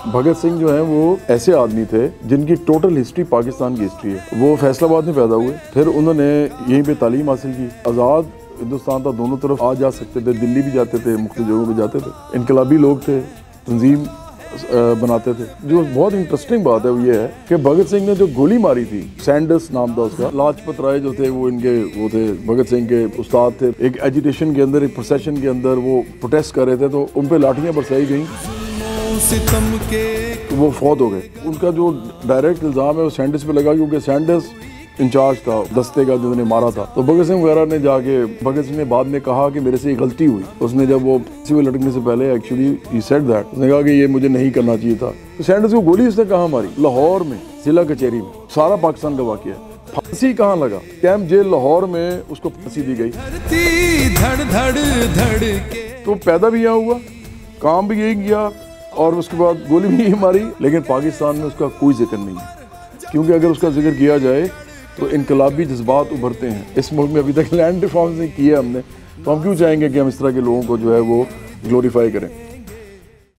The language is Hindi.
भगत सिंह जो है वो ऐसे आदमी थे जिनकी टोटल हिस्ट्री पाकिस्तान की हिस्ट्री है। वो फैसलाबाद में पैदा हुए, फिर उन्होंने यहीं पे तालीम हासिल की। आज़ाद हिंदुस्तान था, दोनों तरफ आ जा सकते थे, दिल्ली भी जाते थे, मुख्तलिफ जगहों पे जाते थे। इनकलाबी लोग थे, तंजीम बनाते थे। जो बहुत इंटरेस्टिंग बात है वो ये है कि भगत सिंह ने जो गोली मारी थी, सैंडर्स नाम था उसका, लाजपत राय जो थे वो इनके वो थे, भगत सिंह के उस्ताद थे। एक एजिटेशन के अंदर, एक प्रोसेशन के अंदर वो प्रोटेस्ट कर रहे थे, तो उन पे लाठियां बरसाई गई, तो वो फौत हो गए। उनका जो डायरेक्ट इल्ज़ाम है वो सैंडर्स पे लगा, क्योंकि सैंडर्स इंचार्ज था दस्ते का जिन्होंने मारा था। तो भगत सिंह वगैरह ने जाके, भगत सिंह ने बाद में कहा कि मेरे से ये गलती हुई। उसने जब वो किसी को लटकने से पहले एक्चुअली ही सेड दैट, उसने कहा कि ये मुझे नहीं करना चाहिए था। तो सैंडर्स को गोली उसने कहाँ मारी? लाहौर में, जिला कचहरी में। सारा पाकिस्तान का वाकया है। फांसी कहाँ लगा? कैंप जेल लाहौर में उसको फांसी दी गई। तो पैदा भी यहाँ हुआ, काम भी यही किया, और उसके बाद गोली भी यही मारी। लेकिन पाकिस्तान में उसका कोई जिक्र नहीं है, क्योंकि अगर उसका जिक्र किया जाए तो इनकलाबी जज्बात उभरते हैं। इस मुल्क में अभी तक लैंड रिफॉर्म्स नहीं किए हमने, तो हम क्यों चाहेंगे कि हम इस तरह के लोगों को जो है वो ग्लोरीफाई करें।